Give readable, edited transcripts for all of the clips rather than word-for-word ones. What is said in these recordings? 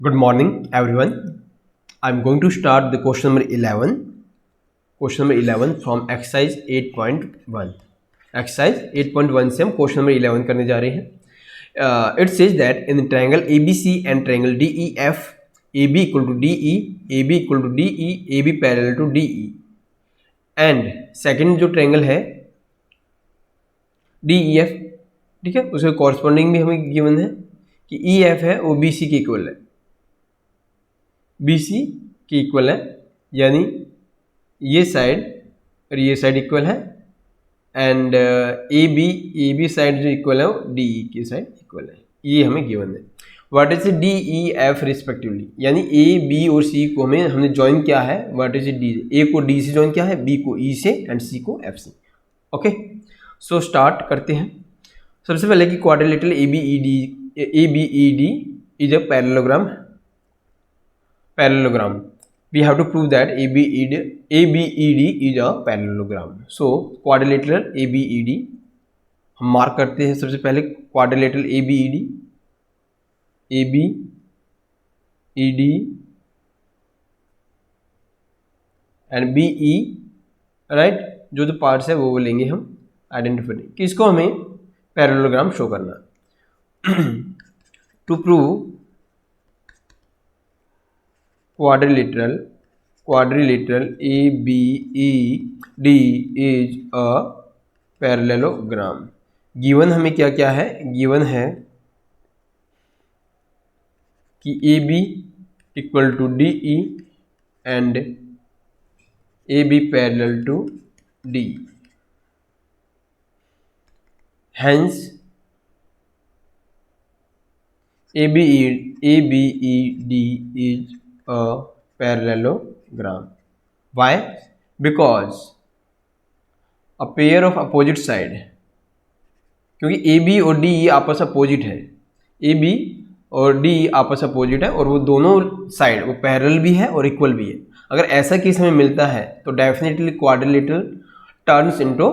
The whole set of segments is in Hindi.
Good morning, everyone. I'm going to start the question number 11. Question number 11 from exercise 8.1. Exercise 8.1 से हम question number 11 करने जा रहे हैं. It says that in the triangle ABC and triangle DEF, AB equal to DE, AB equal to DE, AB parallel to DE. And second जो triangle है DEF, ठीक है, उसके corresponding भी हमें given है कि EF है वो BC के इक्वल है, BC के इक्वल है, यानी ये साइड और ये साइड इक्वल है. एंड ए बी साइड जो इक्वल है वो डी ई की साइड इक्वल है. ये हमें गिवन है. What is D E F respectively, यानी ए बी और सी को हमने ज्वाइन किया है. व्हाट इज डी, ए को डी से ज्वाइन किया है, बी को ई से एंड सी को एफ से. ओके, सो स्टार्ट करते हैं. सबसे पहले कि quadrilateral A B E D is a parallelogram. We have to prove that ABED is a parallelogram. So quadrilateral ABED हम मार्क करते हैं. सबसे पहले quadrilateral ABED and BE, right. जो पार्ट्स है वो लेंगे हम आइडेंटिफाई, कि इसको हमें पैरेललोग्राम शो करना. To prove quadrilateral ABED is a parallelogram. Given हमें क्या क्या है, गिवन है कि AB equal to DE and AB parallel to D. Hence ABED is a parallelogram. Why? Because a pair of opposite side, क्योंकि AB और DE आपस अपोजिट है, AB और DE आपस अपोजिट है और वो दोनों साइड वो पैरेलल भी है और इक्वल भी है. अगर ऐसा केस हमें मिलता है तो definitely quadrilateral turns into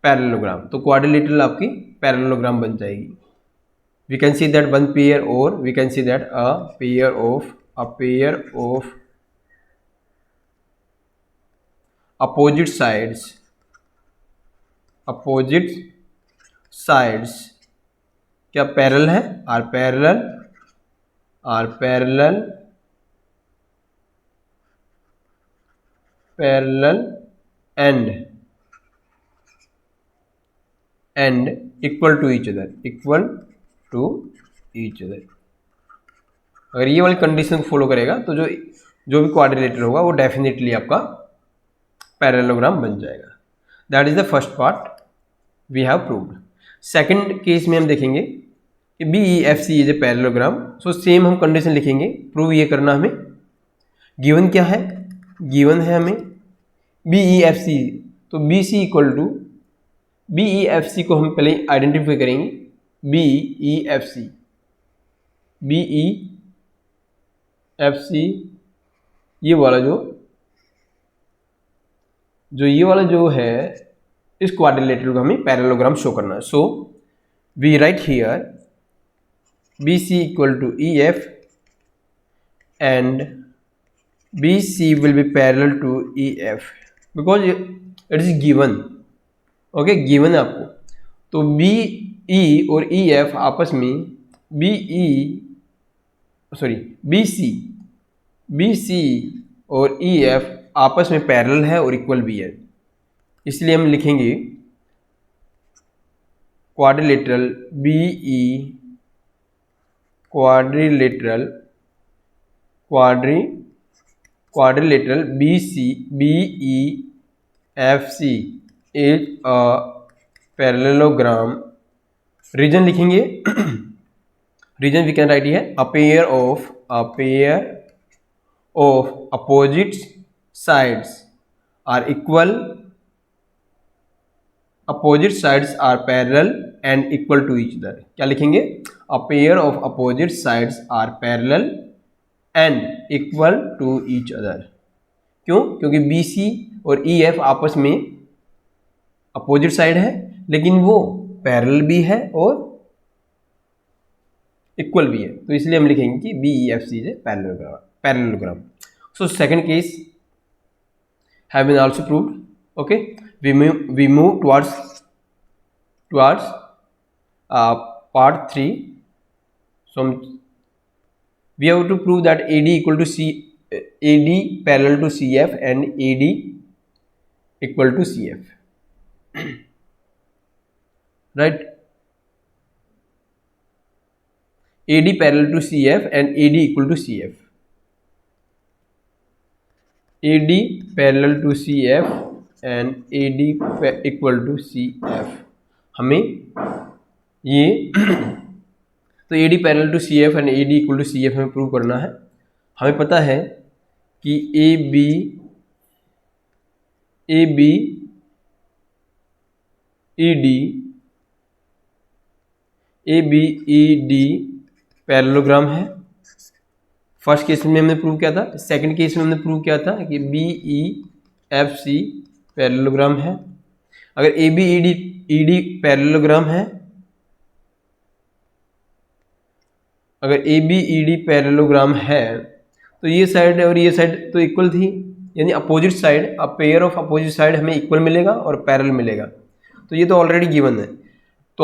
parallelogram. तो क्वाड्रिलेटरल आपकी पैरेललोग्राम बन जाएगी. We can see that one pair, or we can see that a pair of opposite sides क्या पैरेलल है, are parallel and equal to each other. अगर ये वाली कंडीशन को फॉलो करेगा तो जो भी क्वाड्रिलेटरल होगा वो डेफिनेटली आपका पैरेललोग्राम बन जाएगा. That is the first part we have proved. Second case में हम देखेंगे कि BEFC is a parallelogram. So same हम कंडीशन लिखेंगे. प्रूव ये करना हमें, गिवन क्या है, गिवन है हमें BEFC. तो BC इक्वल टू BEFC को हम पहले आइडेंटिफाई करेंगे. BEFC ये वाला जो है इस क्वाड्रिलेटरल को हमें पैरेललोग्राम शो करना है. So we write here BC equal to EF and BC will be parallel to EF because it is given. Okay, given है आपको. तो BE और EF आपस में BC और EF आपस में पैरेलल है और इक्वल भी है. इसलिए हम लिखेंगे quadrilateral BEFC is a parallelogram. Reason लिखेंगे. रीजन वी कैन राइट है a pair of opposite sides are equal, opposite sides are parallel and equal to each other. क्या लिखेंगे, a pair of opposite sides are parallel and equal to each other. क्यों? क्योंकि BC और EF आपस में अपोजिट साइड है लेकिन वो पैरेलल भी है और इक्वल भी है, तो इसलिए हम लिखेंगे कि B E F C is a parallelogram. So second case have been also proved. Okay, we move towards part 3. So we have to prove that AD equal to AD parallel to CF and AD equal to CF. Right? AD parallel to CF and AD equal to CF. AD parallel to CF and AD equal to CF. हमें ये तो AD parallel to CF and AD equal to CF हमें प्रूव करना है. हमें पता है कि AB ED पैरेललोग्राम है. फर्स्ट केस में हमने प्रूव किया था. सेकंड केस में हमने प्रूव किया था कि BEFC पैरेललोग्राम है. अगर ABED पैरेललोग्राम है, अगर ABED पैरेललोग्राम है तो ये साइड और ये साइड तो इक्वल थी, यानी opposite side, a pair of opposite side हमें इक्वल मिलेगा और पैरेलल मिलेगा. तो ये तो ऑलरेडी गिवन है. तो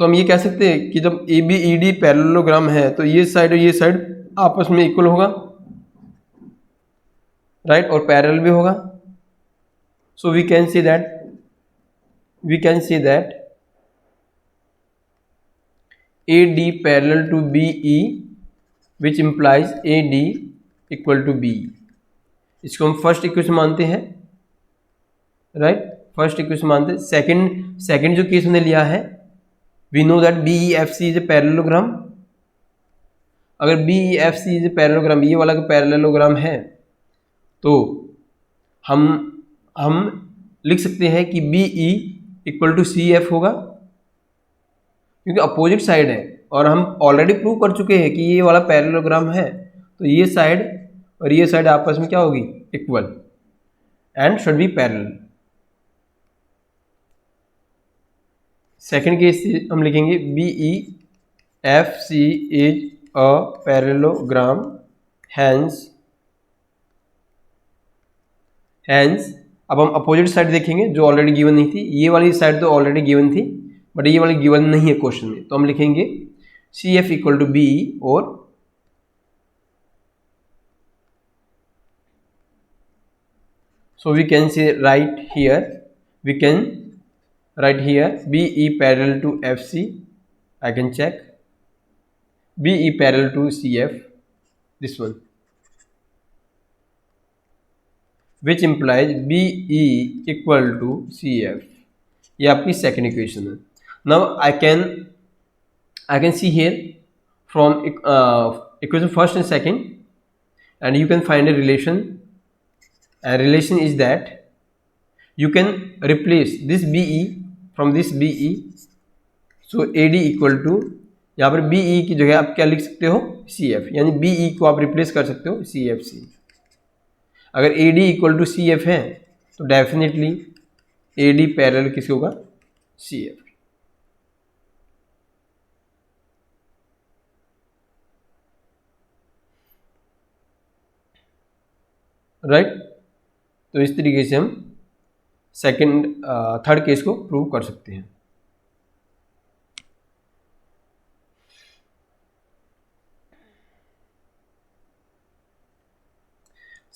हम ये कह सकते हैं कि जब ABED पैरेललोग्राम है तो ये साइड और ये साइड आपस में इक्वल होगा, राइट, और पैरेलल भी होगा. So we can say that AD parallel to BE which implies AD equal to BE. इसको हम फर्स्ट इक्वेशन मानते हैं, राइट, फर्स्ट इक्वेशन मानते हैं. सेकंड जो केस हमने लिया है, we know that BEFC is a parallelogram. अगर BEFC इज ए पैरेललोग्राम, ये वाला पैरेललोग्राम है, तो हम लिख सकते हैं कि BE इक्वल टू CF होगा, क्योंकि अपोजिट साइड है और हम ऑलरेडी प्रूव कर चुके हैं कि ये वाला पैरेललोग्राम है. तो ये साइड और ये साइड आपस में क्या होगी, equal, and should be parallel. Second case हम लिखेंगे BEFC is a parallelogram, hence अब हम अपोजिट साइड देखेंगे जो ऑलरेडी गिवन नहीं थी. ये वाली साइड तो ऑलरेडी गिवन थी, बट ये वाली गिवन नहीं है क्वेश्चन में. तो हम लिखेंगे CF इक्वल टू BE, और so we can say right here BE parallel to FC. I can check BE parallel to CF, this one, which implies BE equal to CF. ये आपकी सेकेंड इक्वेशन है. Now I can see here from equation first and second, and you can find a relation. And relation is that you can replace this BE from this BE. So AD equal to, यहाँ पर BE की जगह आप क्या लिख सकते हो, CF, यानी BE को आप रिप्लेस कर सकते हो CFC. अगर AD इक्वल टू CF है तो डेफिनेटली AD पैरेलल किस होगा, CF. राइट, तो इस तरीके से हम थर्ड केस को प्रूव कर सकते हैं.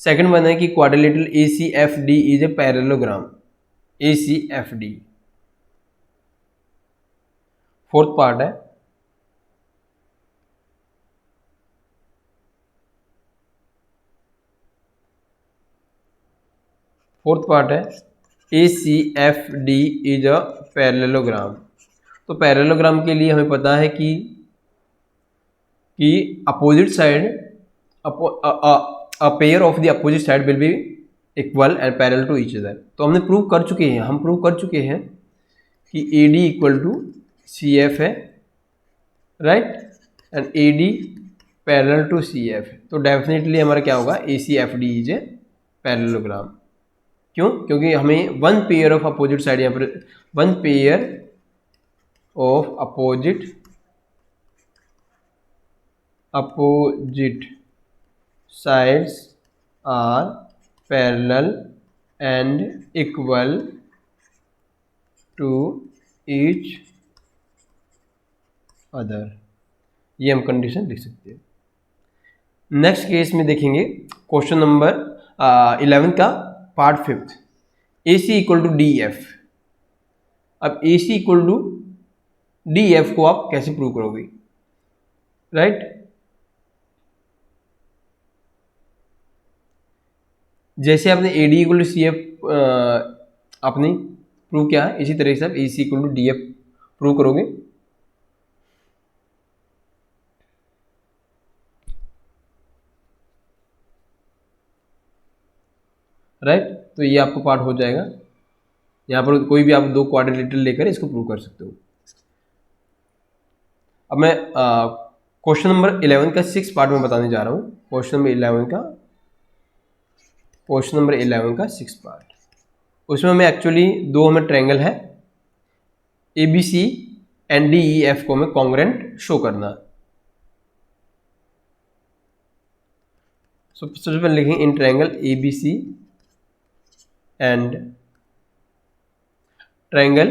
सेकंड वन है कि quadrilateral ACFD is a parallelogram. ACFD fourth part है. ACFD is a parallelogram. तो पैरेललोग्राम के लिए हमें पता है कि opposite side, a pair of the opposite side will be equal and parallel to each other. तो हमने प्रूव कर चुके हैं कि AD इक्वल टू CF है, right, and AD parallel to CF है. तो डेफिनेटली हमारा क्या होगा, ACFD इज ए पैरेललोग्राम. क्यों? क्योंकि हमें one pair of opposite side, यहाँ पर one pair of opposite opposite sides are parallel and equal to each other, ये हम कंडीशन लिख सकते हैं। नेक्स्ट केस में देखेंगे क्वेश्चन नंबर 11 का part 5, AC equal to D F. अब AC equal to D F को आप कैसे प्रूव करोगे, राइट? जैसे आपने AD इक्वल टू CF आपने प्रूव किया, इसी तरह से आप AC equal to DF prove करोगे। राइट, तो ये आपको पार्ट हो जाएगा। यहाँ पर कोई भी आप दो क्वाड्रिलेटरल लेकर इसको प्रूव कर सकते हो। अब मैं क्वेश्चन नंबर 11 का 6 पार्ट में बताने जा रहा हूँ। क्वेश्चन नंबर 11 का 6 पार्ट, उसमें हमें एक्चुअली दो हमें ट्रायंगल है ABC एंड DEF को हमें कॉन्ग्रुएंट शो करना। सबसे पहले लिखेंगे in triangle ABC and triangle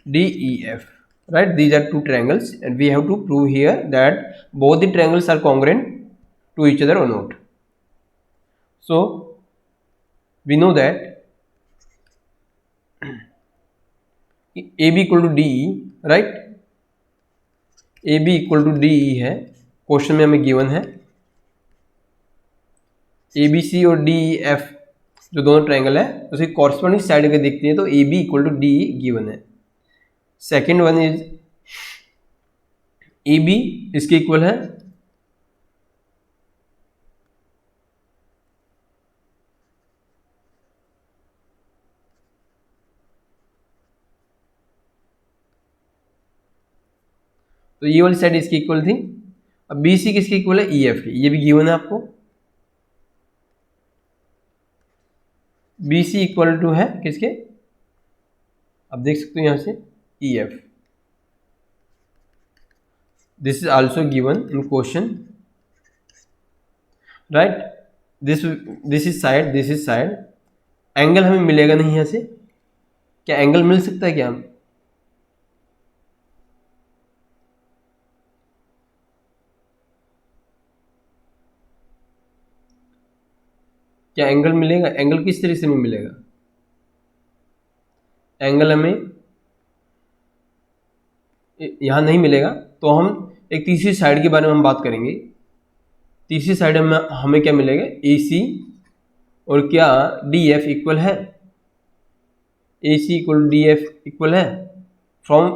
DEF, right? These are two triangles and we have to prove here that both the triangles are congruent to each other or not. So we know that AB equal to DE, right? AB equal to DE है, क्वेश्चन में हमें गिवन है। ABC और DEF जो दोनों ट्रायंगल है उसकी कॉरस्पॉन्डिंग साइड अगर देखते हैं तो AB equal to DE given है। सेकेंड वन इज AB इसके इक्वल है तो ये वाली साइड इसकी इक्वल थी। अब BC किसकी इक्वल है, EF की, ये भी गिवन है आपको। BC इक्वल टू है किसके, आप देख सकते हो यहां से EF। This is also given in question, right? This is side, this is side. Angle हमें मिलेगा नहीं यहां से, क्या एंगल मिल सकता है क्या? क्या एंगल मिलेगा? एंगल किस तरीके से में मिलेगा? एंगल हमें यहां नहीं मिलेगा, तो हम एक तीसरी साइड के बारे में हम बात करेंगे। तीसरी साइड में हमें क्या मिलेगा, AC और क्या DF इक्वल है, AC इक्वल DF इक्वल है। फ्रॉम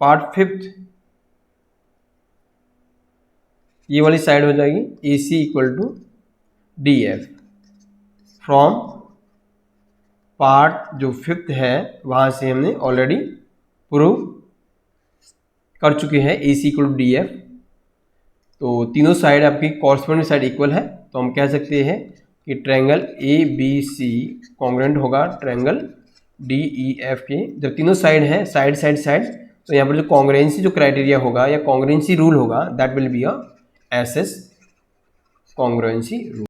पार्ट 5 ये वाली साइड हो जाएगी AC equal to DF। From part जो 5th है वहां से हमने ऑलरेडी प्रूव कर चुके हैं AC इक्वल टू DF। तो तीनों साइड आपकी कॉरस्पॉन्डिंग साइड इक्वल है, तो हम कह सकते हैं कि ट्रायंगल ABC कॉन्ग्रुएंट होगा ट्रायंगल DEF के। जब तीनों साइड हैं साइड साइड साइड, तो यहाँ पर जो कॉन्ग्रुएंसी जो क्राइटेरिया होगा या कॉन्ग्रुएंसी रूल होगा that will be a SS congruency rule.